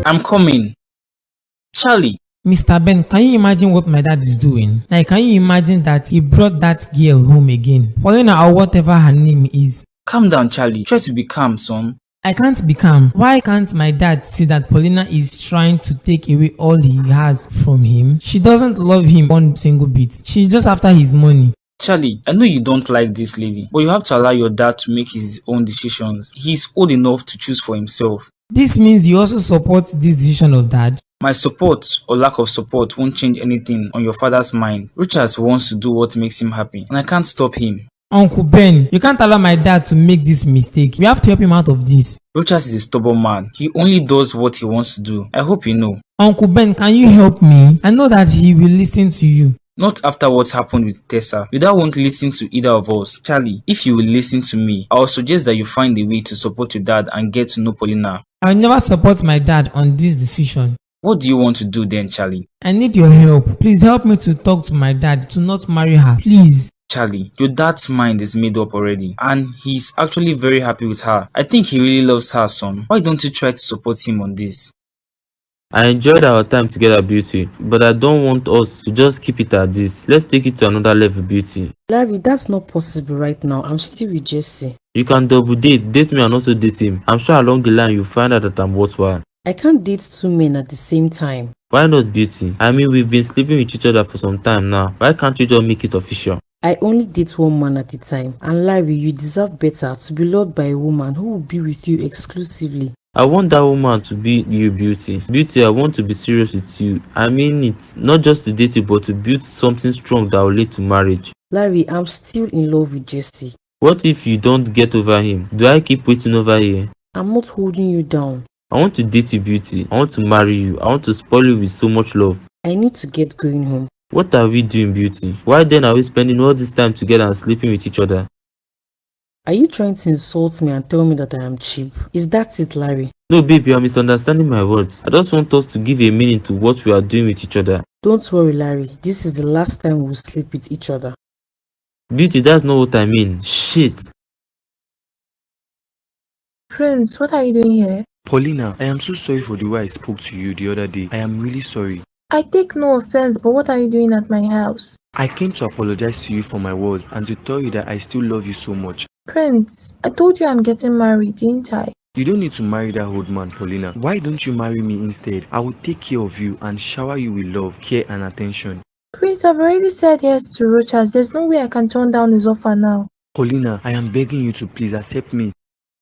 I'm coming. Charlie. Mr. Ben, can you imagine what my dad is doing? Like, can you imagine that he brought that girl home again? Paulina or whatever her name is. Calm down, Charlie. Try to be calm, son. I can't be calm. Why can't my dad see that Paulina is trying to take away all he has from him? She doesn't love him one single bit. She's just after his money. Charlie, I know you don't like this lady, but you have to allow your dad to make his own decisions. He's old enough to choose for himself. This means you also support this decision of dad? My support or lack of support won't change anything on your father's mind. Rochas wants to do what makes him happy, and I can't stop him. Uncle Ben, you can't allow my dad to make this mistake. We have to help him out of this. Rochas is a stubborn man. He only does what he wants to do. I hope you know. Uncle Ben, can you help me? I know that he will listen to you. Not after what happened with Tessa. Your dad won't listen to either of us. Charlie, if you will listen to me, I will suggest that you find a way to support your dad and get to know Paulina. I will never support my dad on this decision. What do you want to do then, Charlie? I need your help. Please help me to talk to my dad to not marry her. Please. Charlie, your dad's mind is made up already, and he's actually very happy with her. I think he really loves her, son. Why don't you try to support him on this? I enjoyed our time together, Beauty, but I don't want us to just keep it at this. Let's take it to another level, Beauty. Larry, that's not possible right now. I'm still with Jesse. You can double date me and also date him. I'm sure along the line you'll find out that I'm worthwhile. I can't date two men at the same time. Why not, Beauty? I mean, we've been sleeping with each other for some time now. Why can't you just make it official? I only date one man at a time. And Larry, you deserve better to be loved by a woman who will be with you exclusively. I want that woman to be you, Beauty. Beauty, I want to be serious with you. I mean it. Not just to date you, but to build something strong that will lead to marriage. Larry, I'm still in love with Jesse. What if you don't get over him? Do I keep waiting over here? I'm not holding you down. I want to date you, Beauty. I want to marry you. I want to spoil you with so much love. I need to get going home. What are we doing, Beauty? Why then are we spending all this time together and sleeping with each other? Are you trying to insult me and tell me that I am cheap? Is that it, Larry? No, baby, you're misunderstanding my words. I just want us to give a meaning to what we are doing with each other. Don't worry, Larry. This is the last time we'll sleep with each other. Beauty, that's not what I mean. Shit. Prince, what are you doing here? Paulina, I am so sorry for the way I spoke to you the other day. I am really sorry. I take no offense, but what are you doing at my house? I came to apologize to you for my words and to tell you that I still love you so much. Prince, I told you I'm getting married, didn't I? You don't need to marry that old man, Paulina. Why don't you marry me instead? I will take care of you and shower you with love, care and attention. Prince, I've already said yes to Rochas. There's no way I can turn down his offer now. Paulina, I am begging you to please accept me.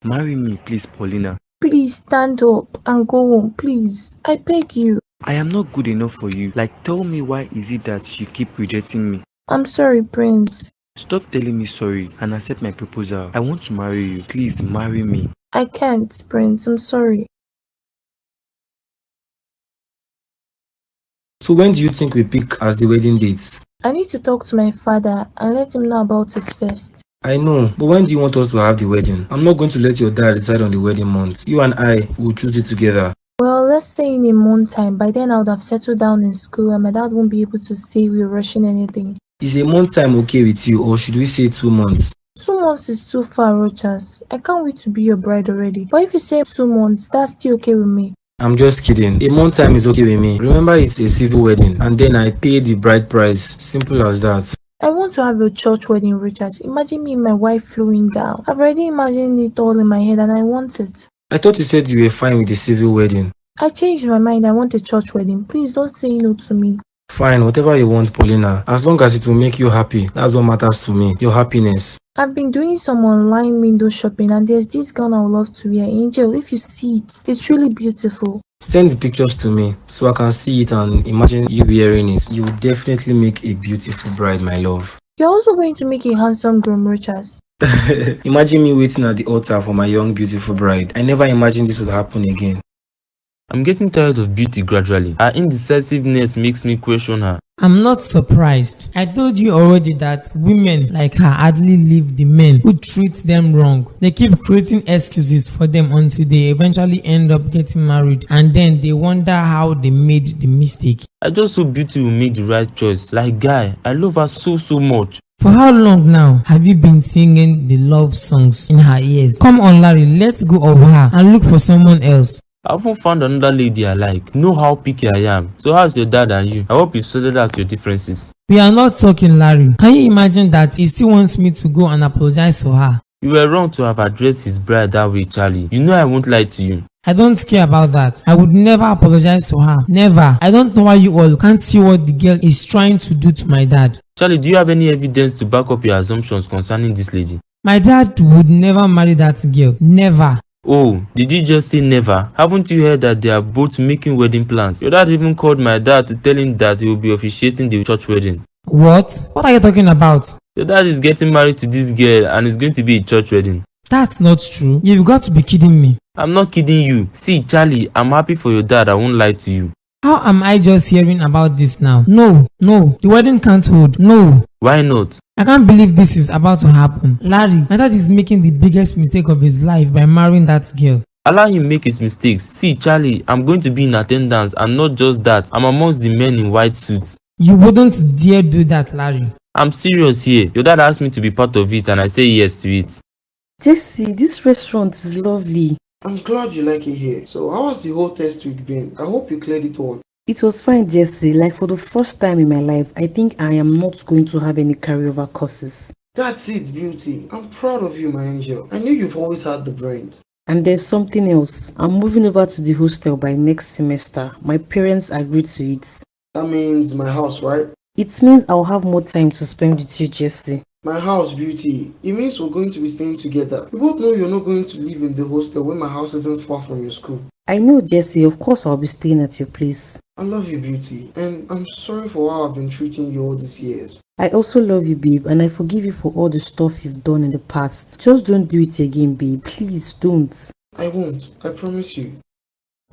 Marry me, please, Paulina. Please stand up and go home, please. I beg you. I am not good enough for you. Like, tell me why is it that you keep rejecting me? I'm sorry, Prince. Stop telling me sorry and accept my proposal. I want to marry you. Please marry me. I can't, Prince. I'm sorry. So when do you think we pick as the wedding dates? I need to talk to my father and let him know about it first. I know, but when do you want us to have the wedding? I'm not going to let your dad decide on the wedding month. You and I will choose it together. Well, let's say in a month time. By then I would have settled down in school and my dad won't be able to say we're rushing anything. Is a month time okay with you, or should we say 2 months? 2 months is too far, Rochas. I can't wait to be your bride already. But if you say 2 months, that's still okay with me. I'm just kidding. A month time is okay with me. Remember, it's a civil wedding, and then I pay the bride price. Simple as that. I want to have a church wedding, Rochas. Imagine me and my wife flowing down. I've already imagined it all in my head and I want it. I thought you said you were fine with the civil wedding. I changed my mind. I want a church wedding. Please don't say no to me. Fine, whatever you want, Paulina. As long as it will make you happy. That's what matters to me. Your happiness. I've been doing some online window shopping and there's this gown I would love to wear. Angel, if you see it, it's really beautiful. Send the pictures to me so I can see it and imagine you wearing it. You will definitely make a beautiful bride, my love. You're also going to make a handsome groom, Rochas. Imagine me waiting at the altar for my young beautiful bride. I never imagined this would happen again. I'm getting tired of Beauty gradually. Her indecisiveness makes me question her. I'm not surprised. I told you already that women like her hardly leave the men who treat them wrong. They keep creating excuses for them until they eventually end up getting married and then they wonder how they made the mistake. I just hope Beauty will make the right choice. Like Guy, I love her so much. For how long now have you been singing the love songs in her ears? Come on, Larry, let's go over her and look for someone else. I haven't found another lady I like. You know how picky I am. So how's your dad and you? I hope you've sorted out your differences. We are not talking, Larry. Can you imagine that he still wants me to go and apologize to her? You were wrong to have addressed his bride that way, Charlie. You know I won't lie to you. I don't care about that. I would never apologize to her. Never. I don't know why you all can't see what the girl is trying to do to my dad. Charlie, do you have any evidence to back up your assumptions concerning this lady? My dad would never marry that girl. Never. Oh, did you just say never? Haven't you heard that they are both making wedding plans? Your dad even called my dad to tell him that he will be officiating the church wedding. What? What are you talking about? Your dad is getting married to this girl and it's going to be a church wedding. That's not true. You've got to be kidding me. I'm not kidding you. See, Charlie, I'm happy for your dad. I won't lie to you. How am I just hearing about this now? No, the wedding can't hold. No. Why not? I can't believe this is about to happen. Larry, my dad is making the biggest mistake of his life by marrying that girl. Allow him make his mistakes. See, Charlie, I'm going to be in attendance, and not just that, I'm amongst the men in white suits. You wouldn't dare do that, Larry. I'm serious here. Your dad asked me to be part of it and I say yes to it. Jesse, this restaurant is lovely. I'm glad you like it here. So how has the whole test week been? I hope you cleared it all. It was fine, Jesse. Like for the first time in my life, I think I am not going to have any carryover courses. That's it, beauty. I'm proud of you, my angel. I knew you've always had the brains. And there's something else. I'm moving over to the hostel by next semester. My parents agreed to it. That means my house, right? It means I'll have more time to spend with you, Jesse. My house, beauty. It means we're going to be staying together. We both know you're not going to live in the hostel when my house isn't far from your school. I know, Jesse. Of course I'll be staying at your place. I love you, beauty. And I'm sorry for how I've been treating you all these years. I also love you, babe. And I forgive you for all the stuff you've done in the past. Just don't do it again, babe. Please don't. I won't. I promise you.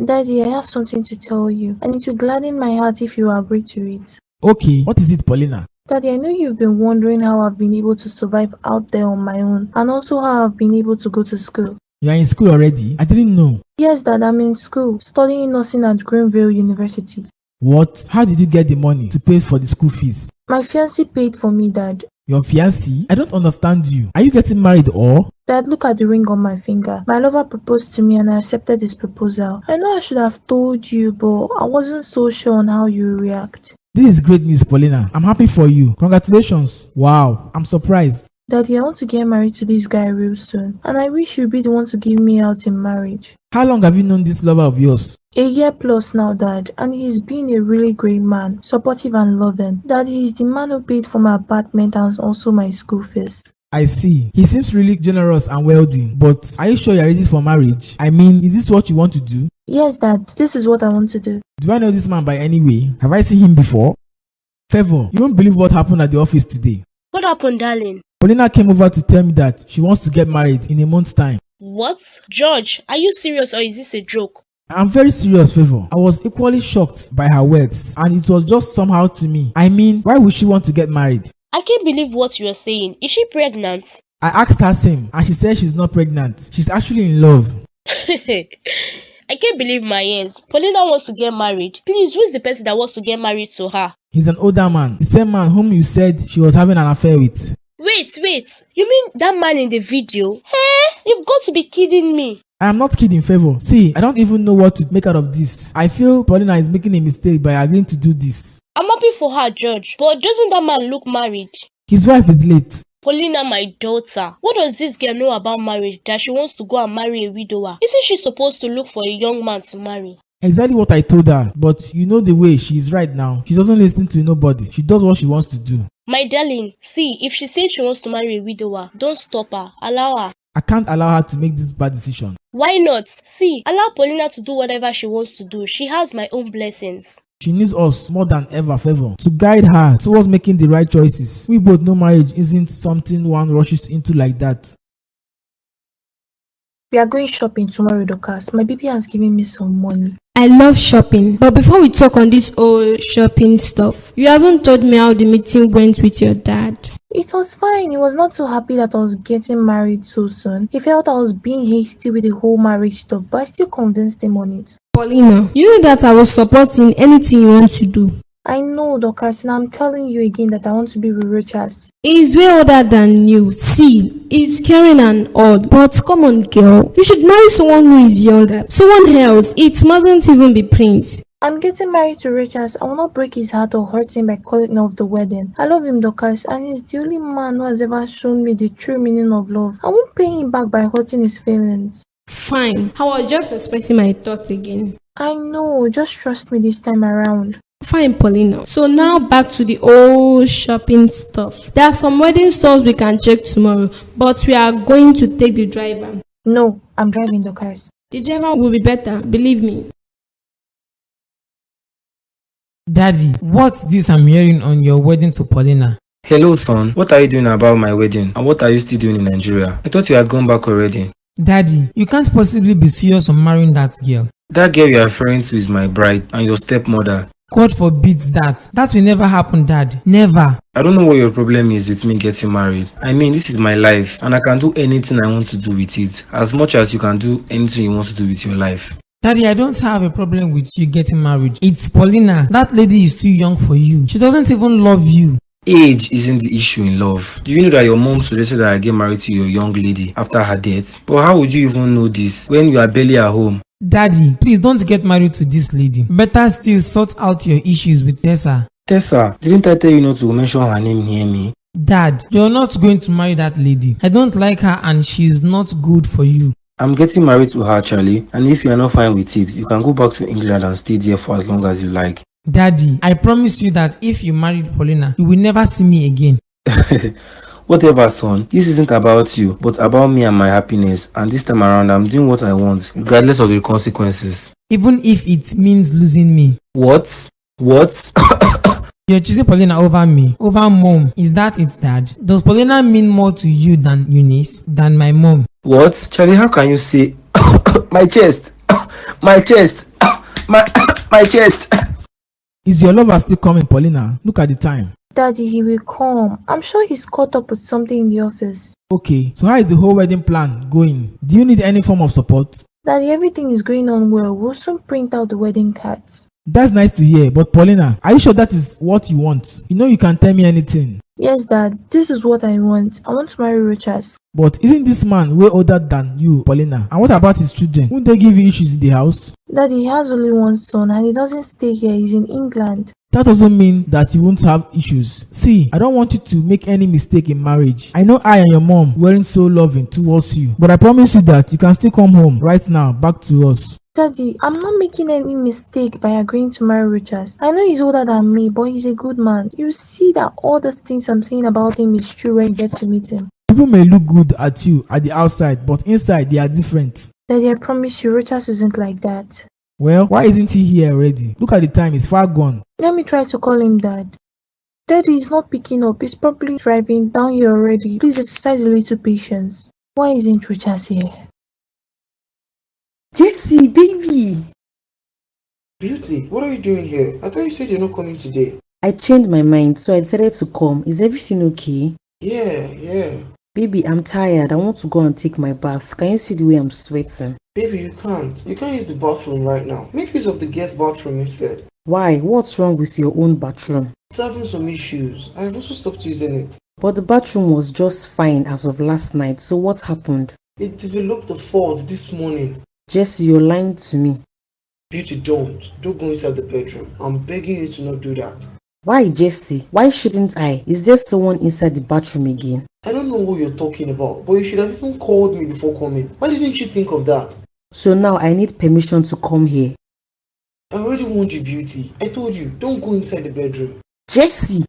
Daddy, I have something to tell you, and it will gladden my heart if you agree to it. Okay, what is it, Paulina? Daddy, I know you've been wondering how I've been able to survive out there on my own, and also how I've been able to go to school. You are in school already? I didn't know. Yes, Dad, I'm in school, studying nursing at Greenville University. What? How did you get the money to pay for the school fees? My fiancé paid for me, Dad. Your fiancé? I don't understand you. Are you getting married or? Dad, look at the ring on my finger. My lover proposed to me and I accepted his proposal. I know I should have told you, but I wasn't so sure on how you react. This is great news, Paulina. I'm happy for you. Congratulations. Wow, I'm surprised. Daddy, I want to get married to this guy real soon, and I wish you'd be the one to give me out in marriage. How long have you known this lover of yours? A year plus now, Dad, and he's been a really great man, supportive and loving. Dad, he's the man who paid for my apartment and also my school fees. I see. He seems really generous and wealthy, but are you sure you're ready for marriage? I mean, is this what you want to do? Yes, Dad, this is what I want to do. Do I know this man by any way? Have I seen him before? Favor, you won't believe what happened at the office today. What happened, darling? Paulina came over to tell me that she wants to get married in a month's time. What? George, are you serious or is this a joke? I'm very serious, Favor. I was equally shocked by her words, and it was just somehow to me. I mean, why would she want to get married? I can't believe what you are saying. Is she pregnant? I asked her same, and she said she's not pregnant. She's actually in love. I can't believe my ears. Paulina wants to get married. Please, who is the person that wants to get married to her? He's an older man, the same man whom you said she was having an affair with. Wait. You mean that man in the video? Hey, you've got to be kidding me. I am not kidding, Favor. See, I don't even know what to make out of this. I feel Paulina is making a mistake by agreeing to do this. I'm happy for her, George, but doesn't that man look married? His wife is late. Paulina, my daughter, what does this girl know about marriage that she wants to go and marry a widower? Isn't she supposed to look for a young man to marry? Exactly what I told her, but you know the way she is right now. She doesn't listen to nobody. She does what she wants to do. My darling, see, if she says she wants to marry a widower, don't stop her. Allow her. I can't allow her to make this bad decision. Why not? See, allow Paulina to do whatever she wants to do. She has my own blessings. She needs us more than ever, Favor, to guide her towards making the right choices. We both know marriage isn't something one rushes into like that. We are going shopping tomorrow, Rochas. My baby has given me some money. I love shopping, but before we talk on this old shopping stuff, you haven't told me how the meeting went with your dad. It was fine. He was not too happy that I was getting married so soon. He felt I was being hasty with the whole marriage stuff, but I still convinced him on it. Paulina, you know that I will support in anything you want to do. I know, Dorcas, and I'm telling you again that I want to be with Rochas. He's way older than you. See, he's caring and old. But come on, girl. You should marry someone who is younger. Someone else. It mustn't even be Prince. I'm getting married to Rochas. I will not break his heart or hurt him by calling off the wedding. I love him, Dorcas, and he's the only man who has ever shown me the true meaning of love. I won't pay him back by hurting his feelings. Fine. I was just expressing my thoughts again. I know, just trust me this time around. Fine, Paulina. So now back to the old shopping stuff. There are some wedding stores we can check tomorrow, but we are going to take the driver. No, I'm driving, Dorcas. The driver will be better, believe me. Daddy, what's this I'm hearing on your wedding to Paulina? Hello, son. What are you doing about my wedding? And what are you still doing in Nigeria? I thought you had gone back already. Daddy, you can't possibly be serious on marrying that girl. That girl you are referring to is my bride and your stepmother. God forbids that. That will never happen, Dad. Never. I don't know what your problem is with me getting married. I mean, this is my life and I can do anything I want to do with it, as much as you can do anything you want to do with your life. Daddy, I don't have a problem with you getting married. It's Paulina. That lady is too young for you. She doesn't even love you. Age isn't the issue in love. Do you know that your mom suggested that I get married to your young lady after her death? But how would you even know this when you are barely at home? Daddy, please don't get married to this lady. Better still sort out your issues with Tessa. Tessa, didn't I tell you not to mention her name near me? Dad, you're not going to marry that lady. I don't like her and she's not good for you. I'm getting married to her, Charlie, and if you are not fine with it, you can go back to England and stay there for as long as you like. Daddy, I promise you that if you married Paulina, you will never see me again. Whatever, son, this isn't about you, but about me and my happiness, and this time around I'm doing what I want, regardless of the consequences. Even if it means losing me. What? You're choosing Paulina over me, over mom. Is that it, Dad? Does Paulina mean more to you than Eunice, than my mom? What? Charlie, how can you say my chest? My chest? My chest? Is your lover still coming, Paulina? Look at the time. Daddy, he will come. I'm sure he's caught up with something in the office. Okay, so how is the whole wedding plan going? Do you need any form of support? Daddy, everything is going on well. We'll soon print out the wedding cards. That's nice to hear, but Paulina, are you sure that is what you want? You know you can tell me anything. Yes, Dad, this is what I want. I want to marry Rochas. But isn't this man way older than you, Paulina? And what about his children? Won't they give you issues in the house? Daddy, he has only one son and he doesn't stay here. He's in England. That doesn't mean that you won't have issues. See, I don't want you to make any mistake in marriage. I know I and your mom weren't so loving towards you, but I promise you that you can still come home right now, back to us. Daddy, I'm not making any mistake by agreeing to marry Rochas. I know he's older than me, but he's a good man. You see that all the things I'm saying about him is true when you get to meet him. People may look good at you at the outside, but inside they are different. Daddy, I promise you, Rochas isn't like that. Well, why isn't he here already? Look at the time, it's far gone. Let me try to call him, Dad. Daddy is not picking up. He's probably driving down here already. Please exercise a little patience. Why isn't Rochas here? Jessie, baby! Beauty, what are you doing here? I thought you said you're not coming today. I changed my mind, so I decided to come. Is everything okay? Yeah. Baby, I'm tired. I want to go and take my bath. Can you see the way I'm sweating? Baby, you can't. You can't use the bathroom right now. Make use of the guest bathroom instead. Why? What's wrong with your own bathroom? It's having some issues. I've also stopped using it. But the bathroom was just fine as of last night, so what happened? It developed a fault this morning. Jessie, you're lying to me. Beauty, don't go inside the bedroom. I'm begging you to not do that. Why, Jessie? Why shouldn't I? Is there someone inside the bathroom again? I don't know what you're talking about, but you should have even called me before coming. Why didn't you think of that? So now I need permission to come here. I already warned you, Beauty. I told you, don't go inside the bedroom. Jessie!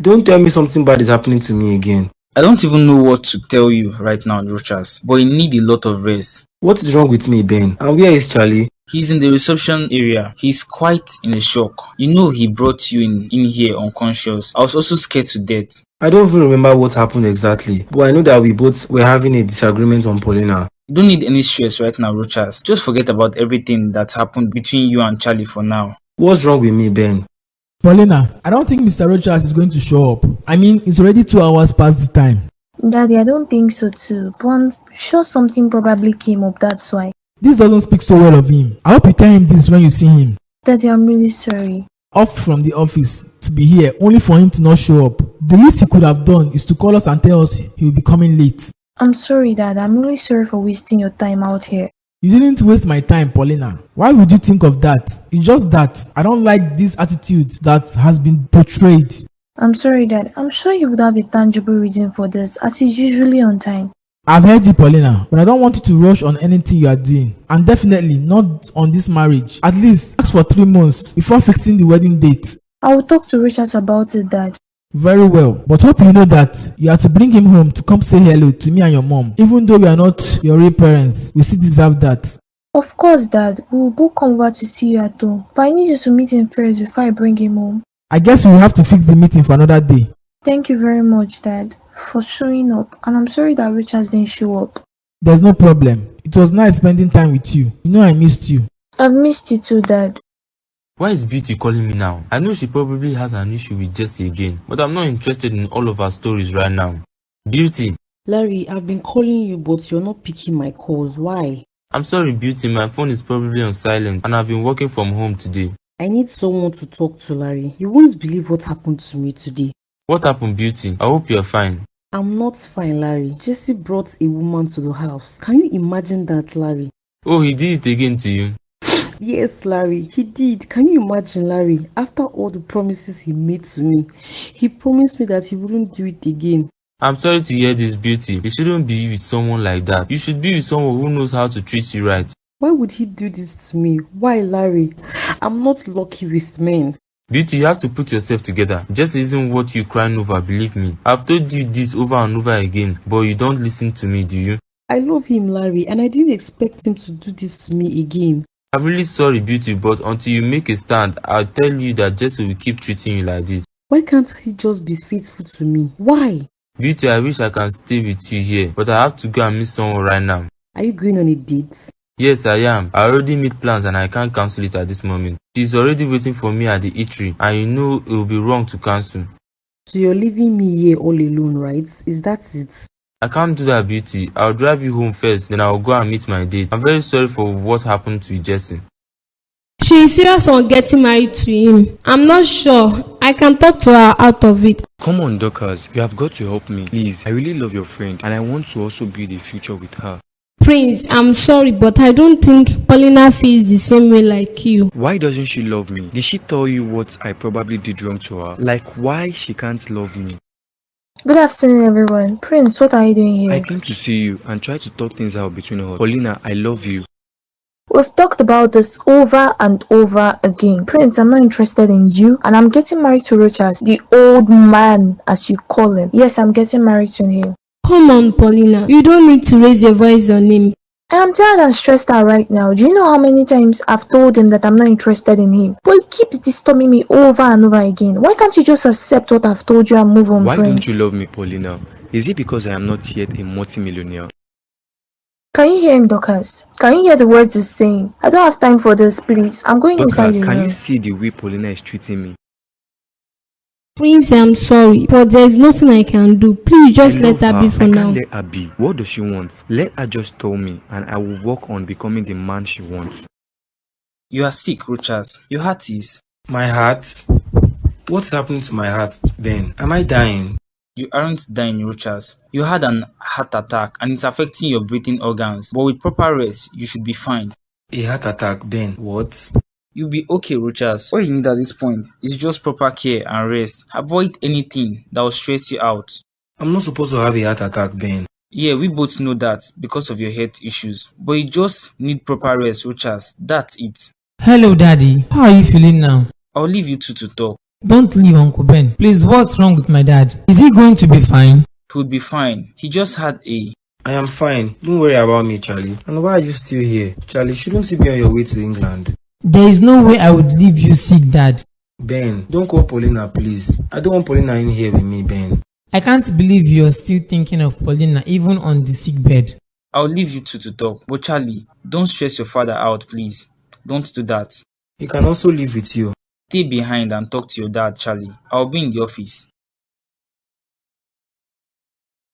Don't tell me something bad is happening to me again. I don't even know what to tell you right now, Rochas, but you need a lot of rest. What is wrong with me, Ben? And where is Charlie? He's in the reception area. He's quite in a shock. You know he brought you in here unconscious. I was also scared to death. I don't even remember what happened exactly, but I know that we both were having a disagreement on Paulina. You don't need any stress right now, Rochas. Just forget about everything that happened between you and Charlie for now. What's wrong with me, Ben? Paulina, I don't think Mr. Rochas is going to show up. I mean, it's already 2 hours past the time. Daddy, I don't think so too, but I'm sure something probably came up, that's why. This doesn't speak so well of him. I hope you tell him this when you see him. Daddy, I'm really sorry. Off from the office to be here only for him to not show up. The least he could have done is to call us and tell us he will be coming late. I'm sorry, Dad. I'm really sorry for wasting your time out here. You didn't waste my time, Paulina. Why would you think of that? It's just that I don't like this attitude that has been portrayed. I'm sorry, Dad. I'm sure you would have a tangible reason for this, as he's usually on time. I've heard you, Paulina, but I don't want you to rush on anything you are doing. And definitely not on this marriage. At least ask for 3 months before fixing the wedding date. I will talk to Rochas about it, Dad. Very well, but hope you know that you have to bring him home to come say hello to me and your mom. Even though we are not your real parents, we still deserve that. Of course, Dad. We will both come over to see you at home. But I need you to meet him first before I bring him home. I guess we will have to fix the meeting for another day. Thank you very much, Dad, for showing up. And I'm sorry that Rochas didn't show up. There's no problem. It was nice spending time with you. You know I missed you. I've missed you too, Dad. Why is Beauty calling me now? I know she probably has an issue with Jesse again, but I'm not interested in all of her stories right now. Beauty. Larry, I've been calling you, but you're not picking my calls. Why? I'm sorry, Beauty. My phone is probably on silent and I've been working from home today. I need someone to talk to, Larry. You won't believe what happened to me today. What happened, Beauty? I hope you're fine. I'm not fine, Larry. Jesse brought a woman to the house. Can you imagine that, Larry? Oh, he did it again to you? Yes, Larry, he did. Can you imagine, Larry? After all the promises he made to me, he promised me that he wouldn't do it again. I'm sorry to hear this, Beauty. You shouldn't be with someone like that. You should be with someone who knows how to treat you right. Why would he do this to me? Why, Larry? I'm not lucky with men. Beauty, you have to put yourself together. Just isn't what you're crying over, believe me. I've told you this over and over again, but you don't listen to me, do you? I love him, Larry, and I didn't expect him to do this to me again. I'm really sorry, Beauty, but until you make a stand, I'll tell you that Jesse will keep treating you like this. Why can't he just be faithful to me? Why? Beauty, I wish I can stay with you here, but I have to go and meet someone right now. Are you going on a date? Yes, I am. I already made plans and I can't cancel it at this moment. She's already waiting for me at the eatery, and you know it will be wrong to cancel. So you're leaving me here all alone, right? Is that it? I can't do that, Beauty. I'll drive you home first, then I'll go and meet my date. I'm very sorry for what happened to Jesse. She is serious on getting married to him. I'm not sure. I can talk to her out of it. Come on, Dorcas, you have got to help me. Please, I really love your friend and I want to also build a future with her. Prince, I'm sorry, but I don't think Paulina feels the same way like you. Why doesn't she love me? Did she tell you what I probably did wrong to her? Like why she can't love me? Good afternoon, everyone. Prince, what are you doing here? I came to see you and try to talk things out between us. Paulina, I love you. We've talked about this over and over again. Prince, I'm not interested in you, and I'm getting married to Rochas, the old man, as you call him. Yes, I'm getting married to him. Come on, Paulina. You don't need to raise your voice on him. I am tired and stressed out right now. Do you know how many times I've told him that I'm not interested in him? But he keeps disturbing me over and over again. Why can't you just accept what I've told you and move on, Why Prince? don't you love me, Paulina? Is it because I am not yet a multimillionaire? Can you hear him, Dorcas? Can you hear the words he's saying? I don't have time for this, please. I'm going inside Dorcas, the can room. you see the way Paulina is treating me? Prince, I'm sorry, but there's nothing I can do. Please just I let love her be for I now. can't let her be. What does she want? Let her just tell me and I will work on becoming the man she wants. You are sick, Rochas. Your heart is. My heart? What's happening to my heart, Ben? Am I dying? You aren't dying, Rochas. You had an heart attack and it's affecting your breathing organs. But with proper rest, you should be fine. A heart attack, Ben? What? You'll be okay, Rochas. All you need at this point is just proper care and rest. Avoid anything that will stress you out. I'm not supposed to have a heart attack, Ben. Yeah, we both know that because of your health issues. But you just need proper rest, Rochas. That's it. Hello, Daddy. How are you feeling now? I'll leave you two to talk. Don't leave Uncle Ben. Please, what's wrong with my dad? Is he going to be fine? He would be fine. He just had a... I am fine. Don't worry about me, Charlie. And why are you still here? Charlie, shouldn't you be on your way to England? There is no way I would leave you sick, Dad. Ben, don't call Paulina, please. I don't want Paulina in here with me, Ben. I can't believe you're still thinking of Paulina even on the sick bed. I'll leave you two to talk. But Charlie, don't stress your father out, please. Don't do that. He can also live with you. Stay behind and talk to your dad, Charlie. I'll be in the office.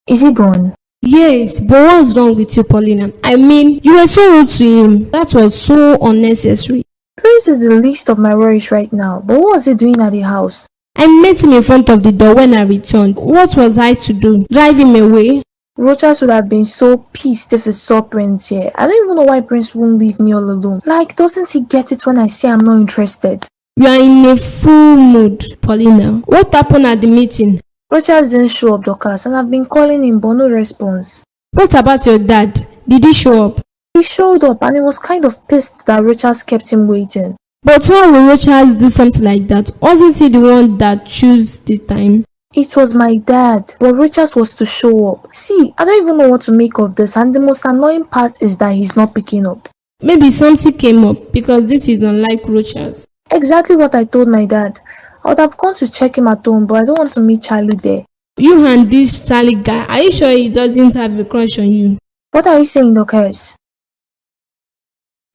Is he gone? Yes, but what's wrong with you, Paulina? I mean, you were so rude to him. That was so unnecessary. Praise is the least of my worries right now, but what was he doing at the house? I met him in front of the door when I returned. What was I to do? Drive him away? Rochas would have been so pissed if he saw Prince here. I don't even know why Prince won't leave me all alone. Like, doesn't he get it when I say I'm not interested? You are in a full mood, Paulina. What happened at the meeting? Rochas didn't show up, Dorcas, and I've been calling him, but no response. What about your dad? Did he show up? He showed up and he was kind of pissed that Rochas kept him waiting. But why would Rochas do something like that? Wasn't he the one that chose the time? It was my dad, but Rochas was to show up. See, I don't even know what to make of this, and the most annoying part is that he's not picking up. Maybe something came up because this is unlike Rochas. Exactly what I told my dad. I would have gone to check him at home, but I don't want to meet Charlie there. You and this Charlie guy, are you sure he doesn't have a crush on you? What are you saying, Dorcas?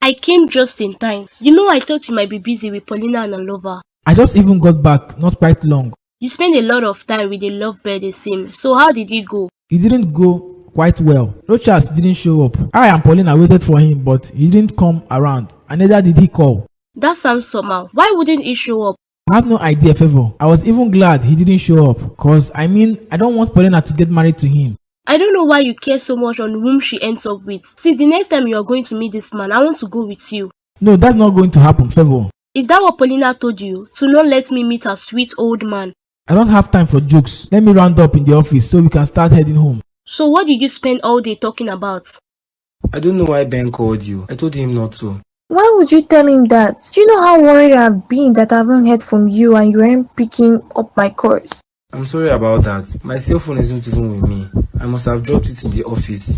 I came just in time. You know I thought you might be busy with Paulina and a lover. I just even got back, not quite long. You spend a lot of time with a lovebird it seems. So how did it go? It didn't go quite well. Rochas didn't show up. I and Paulina waited for him, but he didn't come around, and neither did he call. That sounds somehow. Why wouldn't he show up? I have no idea, Favor. I was even glad he didn't show up, cause I don't want Paulina to get married to him. I don't know why you care so much on whom she ends up with. See, the next time you are going to meet this man, I want to go with you. No, that's not going to happen, Favor. Is that what Paulina told you? To not let me meet her sweet old man? I don't have time for jokes. Let me round up in the office so we can start heading home. So what did you spend all day talking about? I don't know why Ben called you. I told him not to. Why would you tell him that? Do you know how worried I've been that I haven't heard from you and you aren't picking up my calls? I'm sorry about that. My cell phone isn't even with me. I must have dropped it in the office.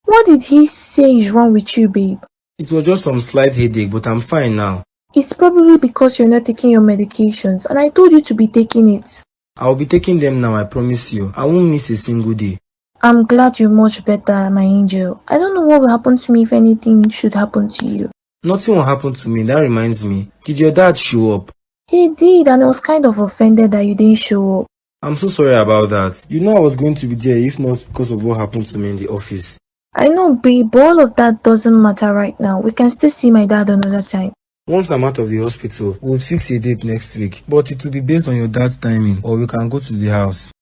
What did he say is wrong with you, babe? It was just some slight headache, but I'm fine now. It's probably because you're not taking your medications, and I told you to be taking it. I'll be taking them now, I promise you. I won't miss a single day. I'm glad you're much better, my angel. I don't know what will happen to me if anything should happen to you. Nothing will happen to me. That reminds me. Did your dad show up? He did, and I was kind of offended that you didn't show up. I'm so sorry about that. You know I was going to be there if not because of what happened to me in the office. I know, babe, but all of that doesn't matter right now. We can still see my dad another time. Once I'm out of the hospital, we'll fix a date next week. But it will be based on your dad's timing, or we can go to the house.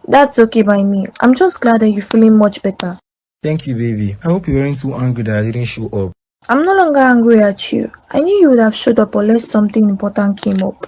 That's okay by me. I'm just glad that you're feeling much better. Thank you, baby. I hope you weren't too angry that I didn't show up. I'm no longer angry at you. I knew you would have showed up unless something important came up.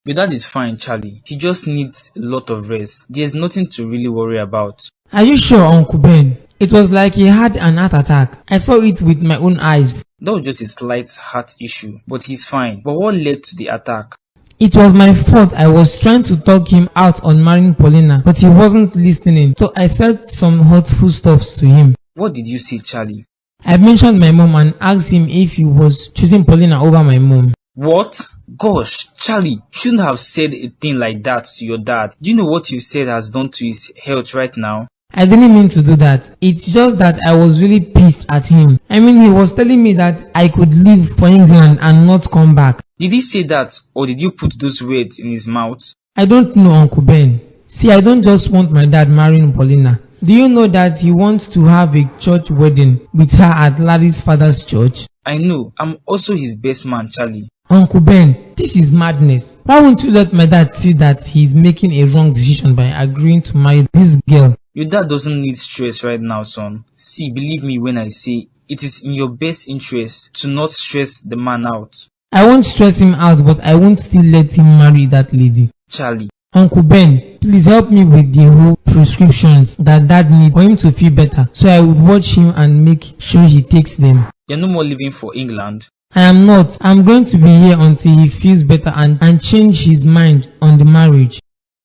But that is fine, Charlie. He just needs a lot of rest. There's nothing to really worry about. Are you sure, Uncle Ben? It was like he had an heart attack. I saw it with my own eyes. That was just a slight heart issue, but he's fine. But what led to the attack? It was my fault. I was trying to talk him out on marrying Paulina, but he wasn't listening, so I said some hurtful stuff to him. What did you say, Charlie? I mentioned my mom and asked him if he was choosing Paulina over my mom. What? Gosh, Charlie, you shouldn't have said a thing like that to your dad. Do you know what you said has done to his health right now? I didn't mean to do that. It's just that I was really pissed at him. I mean, he was telling me that I could leave for England and not come back. Did he say that, or did you put those words in his mouth? I don't know, Uncle Ben. See, I don't just want my dad marrying Paulina. Do you know that he wants to have a church wedding with her at Larry's father's church? I know. I'm also his best man, Charlie. Uncle Ben, this is madness. Why won't you let my dad see that he's making a wrong decision by agreeing to marry this girl? Your dad doesn't need stress right now, son. See, believe me when I say it is in your best interest to not stress the man out. I won't stress him out, but I won't still let him marry that lady. Charlie. Uncle Ben, please help me with the whole prescriptions that dad needs for him to feel better, so I would watch him and make sure he takes them. You're no more living for England. I am not. I'm going to be here until he feels better and change his mind on the marriage.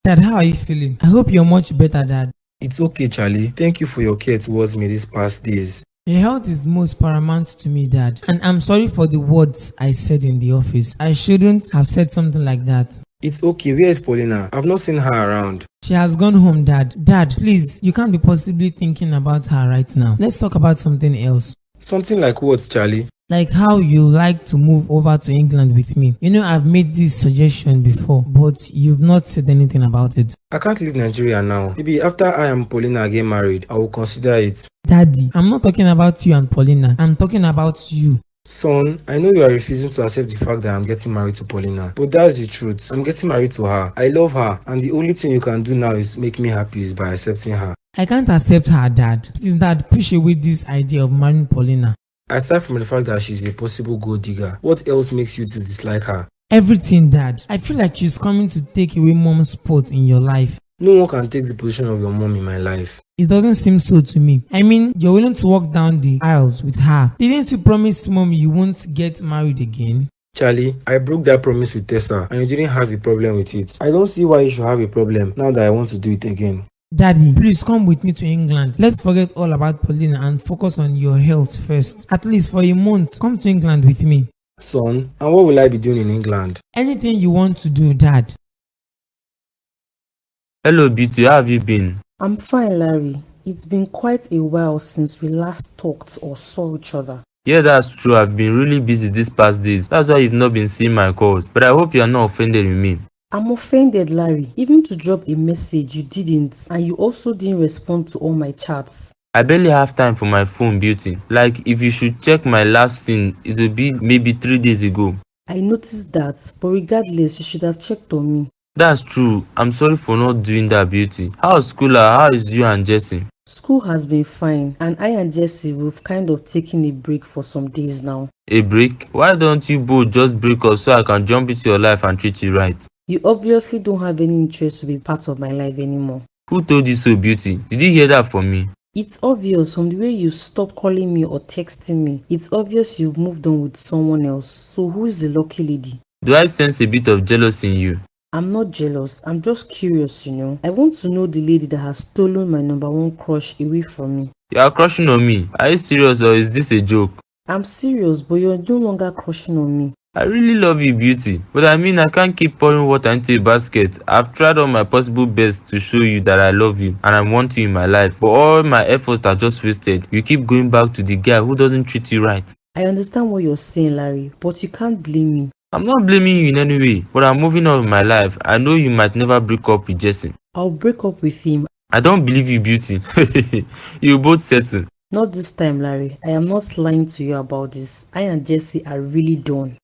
Dad, how are you feeling? I hope you're much better, Dad. It's okay, Charlie. Thank you for your care towards me these past days. Your health is most paramount to me, Dad. And I'm sorry for the words I said in the office. I shouldn't have said something like that. It's okay. Where is Paulina? I've not seen her around. She has gone home, Dad. Dad, please, you can't be possibly thinking about her right now. Let's talk about something else. Something like what, Charlie? Like how you like to move over to England with me. You know, I've made this suggestion before, but you've not said anything about it. I can't leave Nigeria now. Maybe after I and Paulina get married, I will consider it. Daddy, I'm not talking about you and Paulina. I'm talking about you. Son, I know you are refusing to accept the fact that I'm getting married to Paulina, but that's the truth. I'm getting married to her. I love her, and the only thing you can do now is make me happy is by accepting her. I can't accept her, Dad. Please, Dad, push away this idea of marrying Paulina. Aside from the fact that she's a possible gold digger, what else makes you to dislike her? Everything, Dad. I feel like she's coming to take away Mom's spot in your life. No one can take the position of your mom in my life. It doesn't seem so to me. I mean, you're willing to walk down the aisles with her. Didn't you promise Mom you won't get married again? Charlie, I broke that promise with Tessa and you didn't have a problem with it. I don't see why you should have a problem now that I want to do it again. Daddy, please come with me to England. Let's forget all about Paulina and focus on your health first. At least for a month, come to England with me. Son, and what will I be doing in England? Anything you want to do, Dad. Hello, Beauty. How have you been? I'm fine, Larry. It's been quite a while since we last talked or saw each other. Yeah, that's true. I've been really busy these past days. That's why you've not been seeing my calls. But I hope you are not offended with me. I'm offended, Larry. Even to drop a message, you didn't. And you also didn't respond to all my chats. I barely have time for my phone, Beauty. Like, if you should check my last scene, it will be maybe 3 days ago. I noticed that, but regardless, you should have checked on me. That's true. I'm sorry for not doing that, Beauty. How's school? How is you and Jesse? School has been fine, and I and Jesse, we've kind of taken a break for some days now. A break? Why don't you both just break up so I can jump into your life and treat you right? You obviously don't have any interest to be part of my life anymore. Who told you so, Beauty? Did you hear that from me? It's obvious from the way you stopped calling me or texting me. It's obvious you've moved on with someone else. So who is the lucky lady? Do I sense a bit of jealousy in you? I'm not jealous. I'm just curious, you know. I want to know the lady that has stolen my number one crush away from me. You are crushing on me. Are you serious or is this a joke? I'm serious, but you're no longer crushing on me. I really love you, Beauty. But I mean, I can't keep pouring water into a basket. I've tried all my possible best to show you that I love you and I want you in my life. But all my efforts are just wasted. You keep going back to the guy who doesn't treat you right. I understand what you're saying, Larry, but you can't blame me. I'm not blaming you in any way, but I'm moving on with my life. I know you might never break up with Jesse. I'll break up with him. I don't believe you, Beauty. You both settle. Not this time, Larry. I am not lying to you about this. I and Jesse are really done.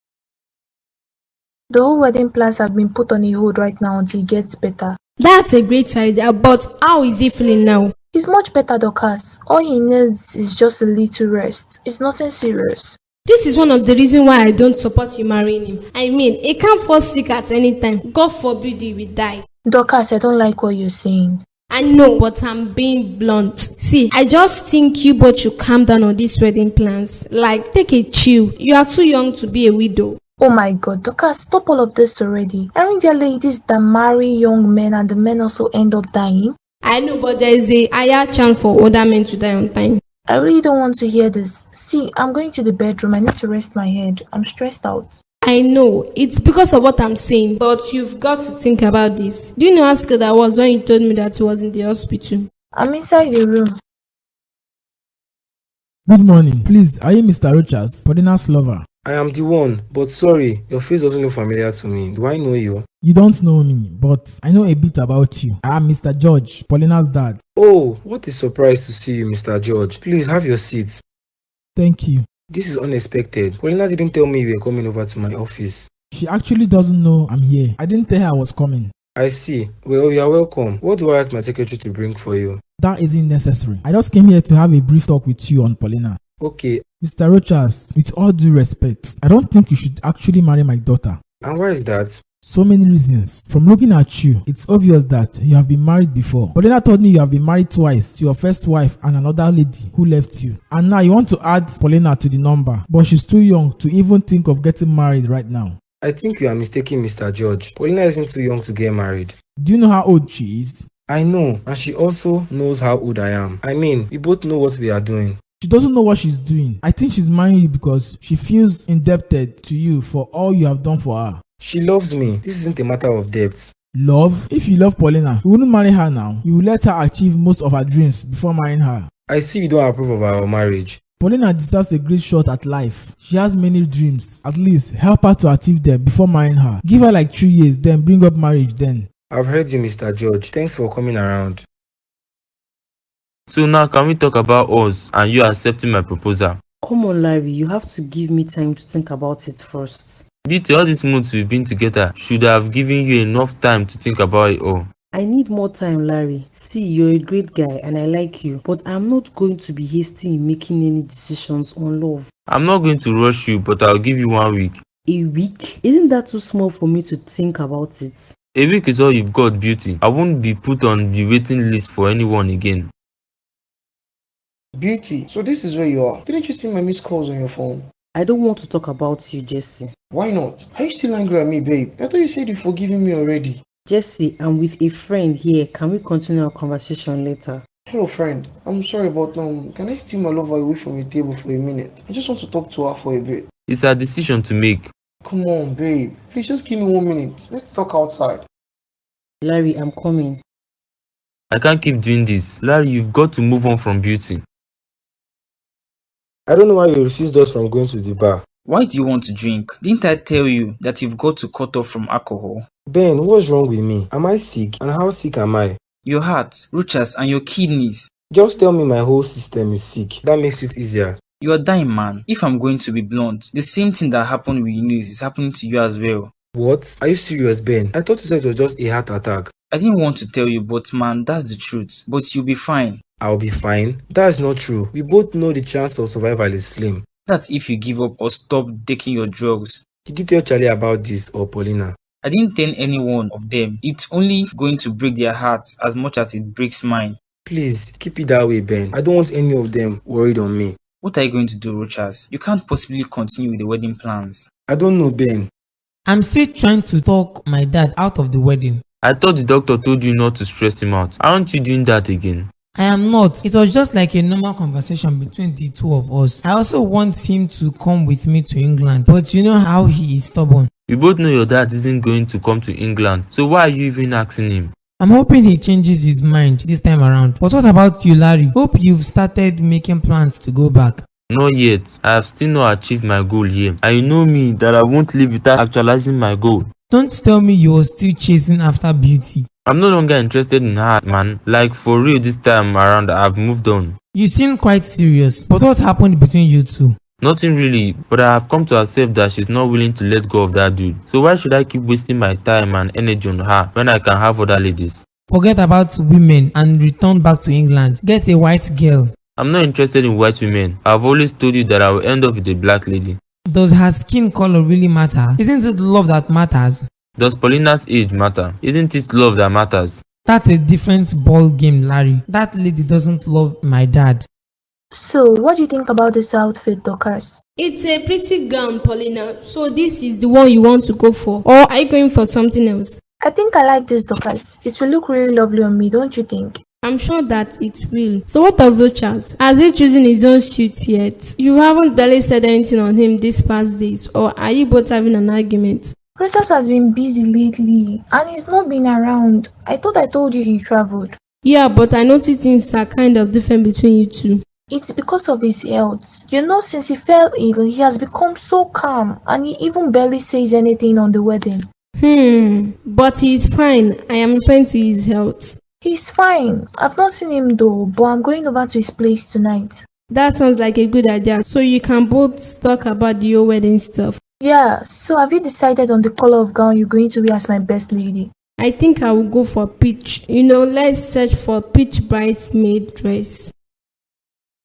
The whole wedding plans have been put on a hold right now until he gets better. That's a great idea, but how is he feeling now? He's much better, Dorcas. All he needs is just a little rest. It's nothing serious. This is one of the reasons why I don't support you marrying him. I mean, he can't fall sick at any time. God forbid he will die. Dorcas, I don't like what you're saying. I know, but I'm being blunt. See, I just think you both should calm down on these wedding plans. Like, take a chill. You are too young to be a widow. Oh my God, Dorcas, stop all of this already. Aren't there ladies that marry young men and the men also end up dying? I know, but there is a higher chance for older men to die on time. I really don't want to hear this. See, I'm going to the bedroom. I need to rest my head. I'm stressed out. I know, it's because of what I'm saying, but you've got to think about this. Do you know how scared I was when you told me that he was in the hospital? I'm inside the room. Good morning. Please, are you Mr. Rochas, Paulina's lover? I am the one, but sorry, your face doesn't look familiar to me. Do I know you? You don't know me, but I know a bit about you. I am Mr. George, Paulina's dad. Oh, what a surprise to see you, Mr. George. Please have your seat. Thank you. This is unexpected. Paulina didn't tell me you were coming over to my office. She actually doesn't know I'm here. I didn't tell her I was coming. I see. Well, you are welcome. What do I ask my secretary to bring for you? That isn't necessary. I just came here to have a brief talk with you on Paulina. Okay. Mr. Rochas, with all due respect, I don't think you should actually marry my daughter. And why is that? So many reasons. From looking at you, it's obvious that you have been married before. Paulina told me you have been married twice, to your first wife and another lady who left you. And now you want to add Paulina to the number, but she's too young to even think of getting married right now. I think you are mistaken, Mr. George. Paulina isn't too young to get married. Do you know how old she is? I know, and she also knows how old I am. I mean, we both know what we are doing. She doesn't know what she's doing. I think she's marrying you because she feels indebted to you for all you have done for her. She loves me. This isn't a matter of debt. Love? If you love Paulina, you wouldn't marry her now. You will let her achieve most of her dreams before marrying her. I see you don't approve of our marriage. Paulina deserves a great shot at life. She has many dreams. At least help her to achieve them before marrying her. Give her like 3 years, then bring up marriage then. I've heard you, Mr. George. Thanks for coming around. So now can we talk about us and you accepting my proposal? Come on, Larry, you have to give me time to think about it first. Beauty, all these months we've been together should have given you enough time to think about it all. I need more time, Larry. See, you're a great guy and I like you, but I'm not going to be hasty in making any decisions on love. I'm not going to rush you, but I'll give you 1 week. A week? Isn't that too small for me to think about it? A week is all you've got, Beauty. I won't be put on the waiting list for anyone again. Beauty, so this is where you are. Didn't you see my missed calls on your phone? I don't want to talk about you, Jesse. Why not? Are you still angry at me, babe? I thought you said you've forgiven me already. Jesse, I'm with a friend here. Can we continue our conversation later? Hello, friend. I'm sorry, but can I steal my lover away from your table for a minute? I just want to talk to her for a bit. It's a decision to make. Come on, babe. Please just give me 1 minute. Let's talk outside. Larry, I'm coming. I can't keep doing this. Larry, you've got to move on from Beauty. I don't know why you refused us from going to the bar. Why do you want to drink? Didn't I tell you that you've got to cut off from alcohol? Ben, what's wrong with me? Am I sick? And how sick am I? Your heart, Rochas, and your kidneys. Just tell me my whole system is sick. That makes it easier. You are dying, man. If I'm going to be blunt, the same thing that happened with Eunice is happening to you as well. What? Are you serious, Ben? I thought you said it was just a heart attack. I didn't want to tell you, but man, that's the truth. But you'll be fine. I'll be fine? That's not true. We both know the chance of survival is slim. That's if you give up or stop taking your drugs. Did you tell Charlie about this or Paulina? I didn't tell any one of them. It's only going to break their hearts as much as it breaks mine. Please, keep it that way, Ben. I don't want any of them worried on me. What are you going to do, Rochas? You can't possibly continue with the wedding plans. I don't know, Ben. I'm still trying to talk my dad out of the wedding. I thought the doctor told you not to stress him out. Aren't you doing that again? I am not. It was just like a normal conversation between the two of us. I also want him to come with me to England, but you know how he is stubborn. We both know your dad isn't going to come to England, so why are you even asking him? I'm hoping he changes his mind this time around. But what about you, Larry? Hope you've started making plans to go back. Not yet. I have still not achieved my goal here. And you know me that I won't live without actualizing my goal. Don't tell me you're still chasing after Beauty. I'm no longer interested in her, man. Like for real this time around, I've moved on. You seem quite serious, but what happened between you two? Nothing really, but I have come to accept that she's not willing to let go of that dude. So why should I keep wasting my time and energy on her when I can have other ladies? Forget about women and return back to England. Get a white girl. I'm not interested in white women. I've always told you that I will end up with a black lady. Does her skin color really matter? Isn't it love that matters? Does Paulina's age matter? Isn't it love that matters? That's a different ball game, Larry. That lady doesn't love my dad. So, what do you think about this outfit, Dorcas? It's a pretty gown, Paulina. So this is the one you want to go for? Or are you going for something else? I think I like this, Dorcas. It will look really lovely on me, don't you think? I'm sure that it will. So what of Rochas? Has he chosen his own suit yet? You haven't barely said anything on him these past days, or are you both having an argument? Rochas has been busy lately, and he's not been around. I thought I told you he traveled. Yeah, but I noticed things are kind of different between you two. It's because of his health. You know, since he fell ill, he has become so calm, and he even barely says anything on the wedding. But he's fine. I am referring to his health. He's fine. I've not seen him though, but I'm going over to his place tonight. That sounds like a good idea. So you can both talk about your wedding stuff. Yeah, so have you decided on the color of gown you're going to wear as my best lady? I think I will go for peach. You know, let's search for peach bridesmaid dress.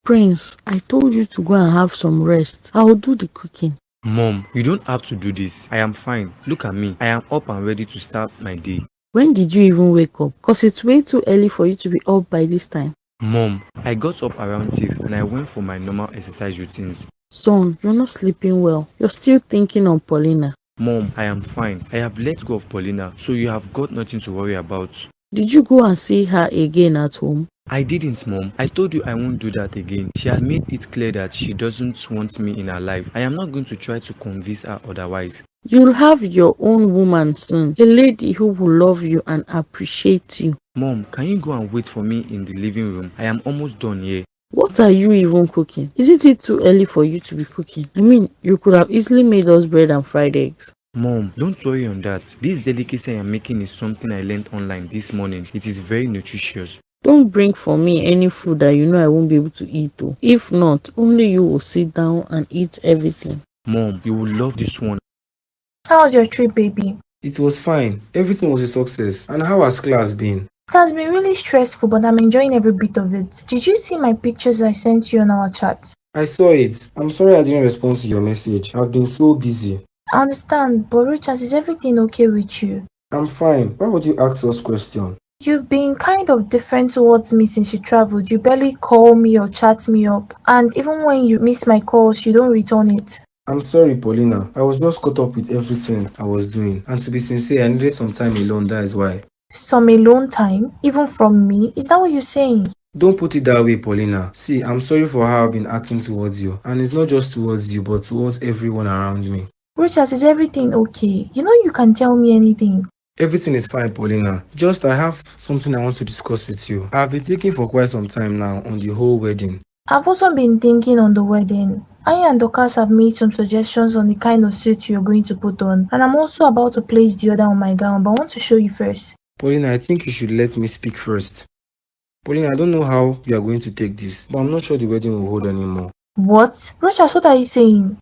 Prince, I told you to go and have some rest. I'll do the cooking. Mom, you don't have to do this. I am fine. Look at me. I am up and ready to start my day. When did you even wake up? Cause it's way too early for you to be up by this time. Mom, I got up around 6 and I went for my normal exercise routines. Son, you're not sleeping well. You're still thinking on Paulina. Mom, I am fine. I have let go of Paulina, so you have got nothing to worry about. Did you go and see her again at home? I didn't, Mom. I told you I won't do that again. She has made it clear that she doesn't want me in her life. I am not going to try to convince her otherwise. You'll have your own woman soon. A lady who will love you and appreciate you. Mom, can you go and wait for me in the living room? I am almost done here. What are you even cooking? Isn't it too early for you to be cooking? I mean, you could have easily made us bread and fried eggs. Mom, don't worry on that. This delicacy I am making is something I learned online this morning. It is very nutritious. Don't bring for me any food that you know I won't be able to eat though. If not, only you will sit down and eat everything. Mom, you will love this one. How was your trip, baby? It was fine. Everything was a success. And how has class been? It has been really stressful, but I'm enjoying every bit of it. Did you see my pictures I sent you on our chat? I saw it. I'm sorry I didn't respond to your message. I've been so busy. I understand, but Rochas, is everything okay with you? I'm fine. Why would you ask us question? You've been kind of different towards me since you traveled. You barely call me or chat me up. And even when you miss my calls, you don't return it. I'm sorry, Paulina. I was just caught up with everything I was doing. And to be sincere, I needed some time alone, that is why. Some alone time? Even from me? Is that what you're saying? Don't put it that way, Paulina. See, I'm sorry for how I've been acting towards you. And it's not just towards you, but towards everyone around me. Rochas, is everything okay? You know you can tell me anything. Everything is fine, Paulina. Just I have something I want to discuss with you. I've been thinking for quite some time now on the whole wedding. I've also been thinking on the wedding. I and Rochas have made some suggestions on the kind of suit you're going to put on. And I'm also about to place the order on my gown, but I want to show you first. Paulina, I think you should let me speak first. Paulina, I don't know how we are going to take this, but I'm not sure the wedding will hold anymore. What? Rochas, what are you saying?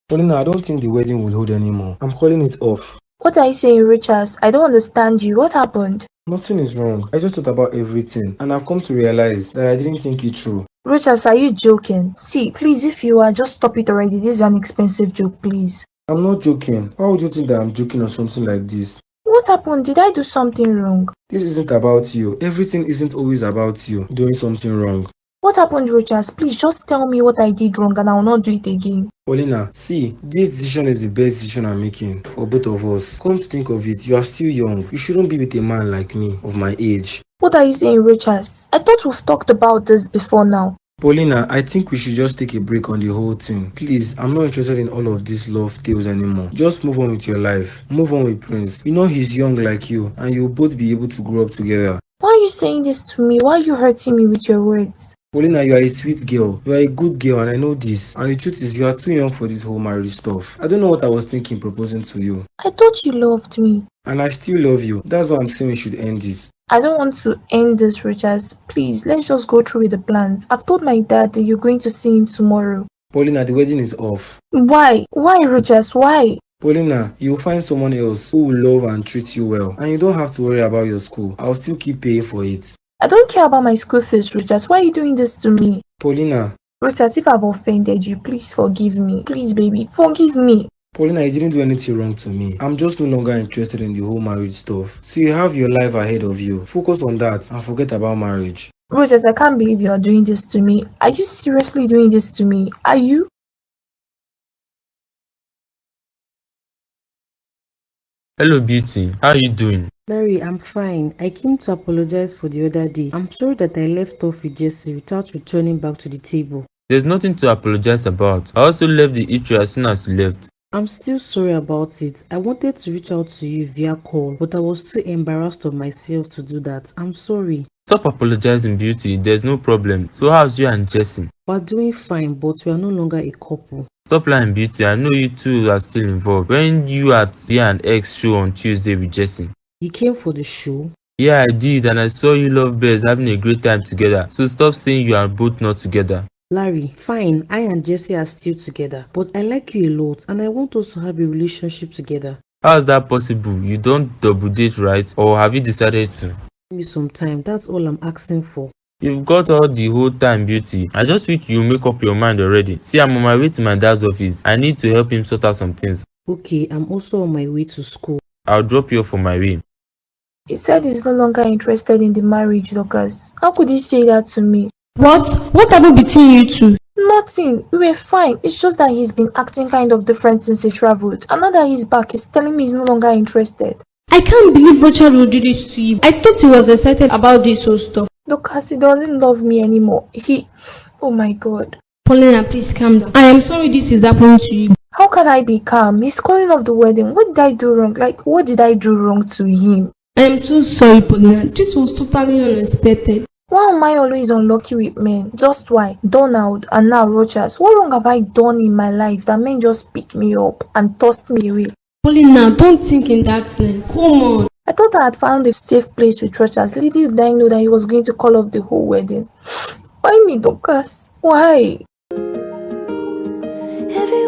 Paulina, I don't think the wedding will hold anymore. I'm calling it off. What are you saying, Rochas? I don't understand you. What happened? Nothing is wrong. I just thought about everything, and I've come to realize that I didn't think it through. Rochas, are you joking? See, please, if you are, just stop it already. This is an expensive joke, please. I'm not joking. Why would you think that I'm joking or something like this? What happened? Did I do something wrong? This isn't about you. Everything isn't always about you doing something wrong. What happened, Rochas? Please just tell me what I did wrong and I will not do it again. Paulina, see, this decision is the best decision I'm making for both of us. Come to think of it, you are still young. You shouldn't be with a man like me, of my age. What are you saying, Rochas? I thought we've talked about this before now. Paulina, I think we should just take a break on the whole thing. Please, I'm not interested in all of these love tales anymore. Just move on with your life. Move on with Prince. You know he's young like you, and you'll both be able to grow up together. Why are you saying this to me? Why are you hurting me with your words? Paulina, you are a sweet girl. You are a good girl, and I know this. And the truth is, you are too young for this whole marriage stuff. I don't know what I was thinking proposing to you. I thought you loved me. And I still love you. That's why I'm saying we should end this. I don't want to end this, Rochas. Please, let's just go through with the plans. I've told my dad that you're going to see him tomorrow. Paulina, the wedding is off. Why? Why, Rochas? Why? Paulina, you'll find someone else who will love and treat you well. And you don't have to worry about your school. I'll still keep paying for it. I don't care about my school fees, Rochas. Why are you doing this to me? Paulina. Rochas, if I've offended you, please forgive me. Please, baby, forgive me. Paulina, you didn't do anything wrong to me. I'm just no longer interested in the whole marriage stuff. So you have your life ahead of you. Focus on that and forget about marriage. Rochas, I can't believe you are doing this to me. Are you seriously doing this to me? Are you? Hello, beauty. How are you doing? Larry, I'm fine. I came to apologize for the other day. I'm sorry that I left off with Jesse without returning back to the table. There's nothing to apologize about. I also left the eatery as soon as you left. I'm still sorry about it. I wanted to reach out to you via call, but I was too embarrassed of myself to do that. I'm sorry. Stop apologizing, beauty. There's no problem. So how's you and Jesse? We're doing fine, but we are no longer a couple. Stop lying, beauty. I know you two are still involved. When you at and X show on Tuesday with Jesse? You came for the show? Yeah, I did, and I saw you lovebirds having a great time together. So stop saying you are both not together. Larry, fine, I and Jesse are still together, but I like you a lot and I want us to have a relationship together. How is that possible? You don't double date, right? Or have you decided to? Give me some time, that's all I'm asking for. You've got all the whole time, beauty. I just wish you make up your mind already. See, I'm on my way to my dad's office. I need to help him sort out some things. Okay, I'm also on my way to school. I'll drop you off on my way. He said he's no longer interested in the marriage, Lucas. How could he say that to me? What? What happened between you two? Nothing. We were fine. It's just that he's been acting kind of different since he traveled. And now that he's back, he's telling me he's no longer interested. I can't believe Rochas would do this to you. I thought he was excited about this whole stuff. Lucas, he doesn't love me anymore. Oh my God. Paulina, please calm down. I am sorry this is happening to you. How can I be calm? He's calling off the wedding. What did I do wrong? Like, what did I do wrong to him? I am so sorry, Paulina. This was totally unexpected. Why am I always unlucky with men? Just why? Donald and now Rochas. What wrong have I done in my life that men just pick me up and tossed me away? Paulina, don't think in that way. Come on. I thought I had found a safe place with Rochas. Little did I know that he was going to call off the whole wedding. Why me, Dorcas? Why? Every